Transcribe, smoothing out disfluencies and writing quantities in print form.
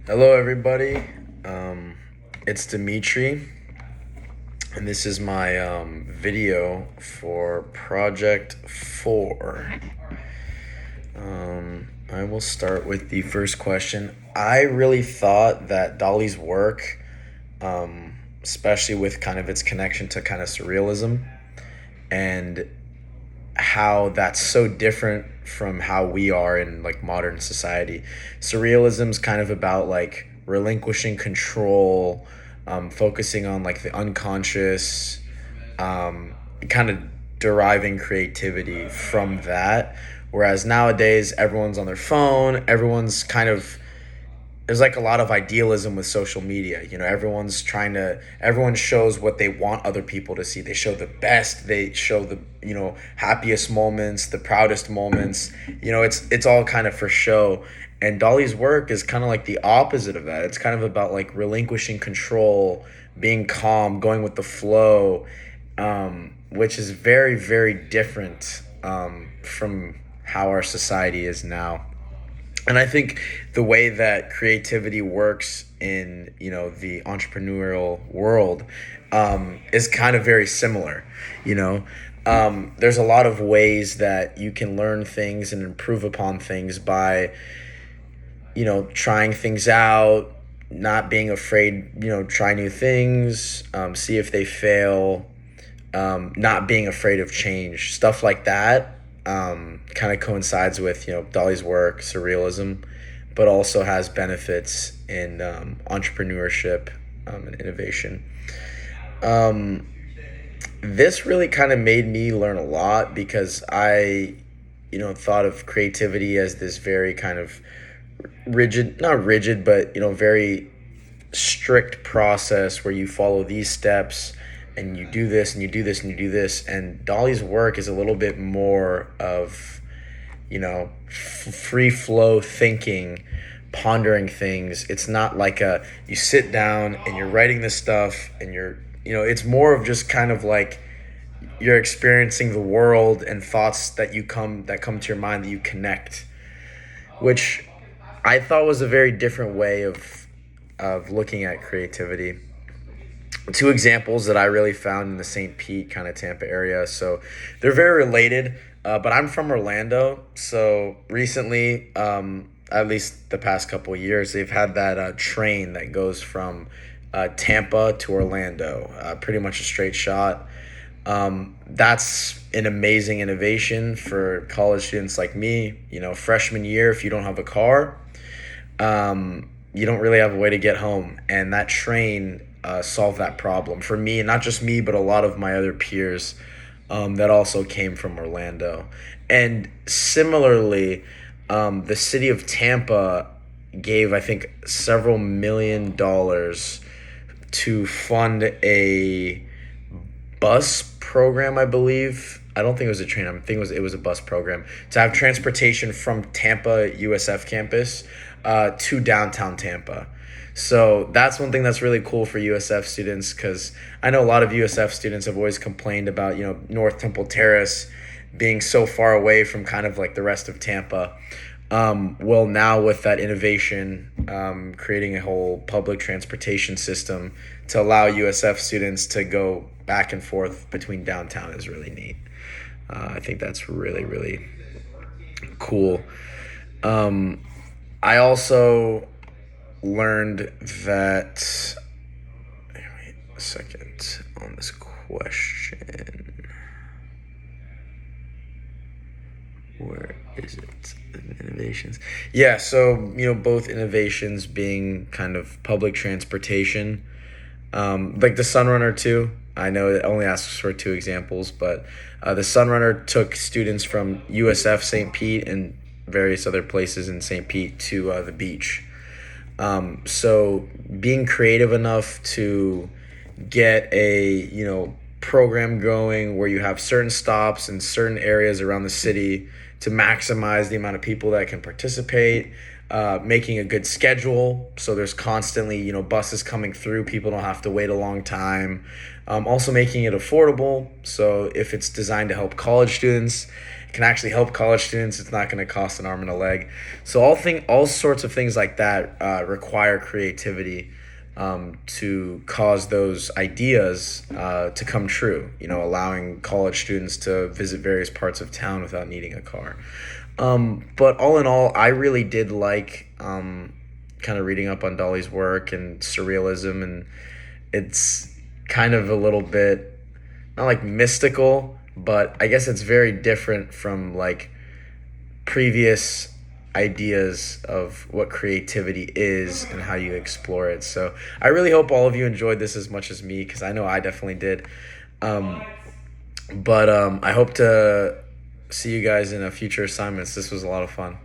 Hello, everybody. Um, it's Dimitri, and this is my video for Project 4. I will start with the first question. I really thought that Dolly's work, especially with kind of its connection to kind of surrealism and how that's so different from how we are in like modern society. Surrealism's kind of about like relinquishing control, focusing on like the unconscious, kind of deriving creativity from that. Whereas nowadays everyone's on their phone, everyone's kind of there's like a lot of idealism with social media. Everyone shows what they want other people to see. They show the best, they show the, happiest moments, the proudest moments. It's all kind of for show. And Dolly's work is kind of like the opposite of that. It's kind of about like relinquishing control, being calm, going with the flow, which is very, very different from how our society is now. And I think the way that creativity works in the entrepreneurial world is kind of very similar. There's a lot of ways that you can learn things and improve upon things by trying things out, not being afraid. Try new things, see if they fail, not being afraid of change, stuff like that. Kind of coincides with Dolly's work, surrealism, but also has benefits in entrepreneurship and innovation. Um, this really kind of made me learn a lot because I, thought of creativity as this very kind of rigid, not rigid, but very strict process where you follow these steps and you do this and you do this and you do this. And Dolly's work is a little bit more of free flow thinking, pondering things. It's not like you sit down and you're writing this stuff and it's more of just kind of like you're experiencing the world and thoughts that come to your mind that you connect, which I thought was a very different way of looking at creativity. Two examples that I really found in the St. Pete kind of Tampa area. So they're very related, but I'm from Orlando. So recently, at least the past couple of years, they've had that train that goes from Tampa to Orlando, pretty much a straight shot. That's an amazing innovation for college students like me. Freshman year, if you don't have a car, you don't really have a way to get home. And that train solved that problem for me, and not just me, but a lot of my other peers that also came from Orlando. And similarly, the city of Tampa gave, I think, several $1 million to fund a bus program, I believe. I don't think it was a train. I think it was a bus program to have transportation from Tampa USF campus to downtown Tampa. So that's one thing that's really cool for USF students because I know a lot of USF students have always complained about North Temple Terrace being so far away from kind of like the rest of Tampa. Well, now with that innovation, creating a whole public transportation system to allow USF students to go back and forth between downtown is really neat. I think that's really, really cool. I also learned that. Wait a second on this question. Where is it? Innovations. Yeah, so both innovations being kind of public transportation, like the Sunrunner too. I know it only asks for two examples, but the Sunrunner took students from USF St. Pete and various other places in St. Pete to the beach. So being creative enough to get a program going where you have certain stops in certain areas around the city to maximize the amount of people that can participate, making a good schedule so there's constantly buses coming through, people don't have to wait a long time. Also making it affordable, so if it's designed to help college students, can actually help college students. It's not going to cost an arm and a leg. So all sorts of things like that require creativity to cause those ideas to come true. You know, allowing college students to visit various parts of town without needing a car. But all in all, I really did like kind of reading up on Dolly's work and surrealism, and it's kind of a little bit not like mystical, but I guess it's very different from like previous ideas of what creativity is and how you explore it. So I really hope all of you enjoyed this as much as me, because I know I definitely did. Um, but I hope to see you guys in a future assignments. This was a lot of fun.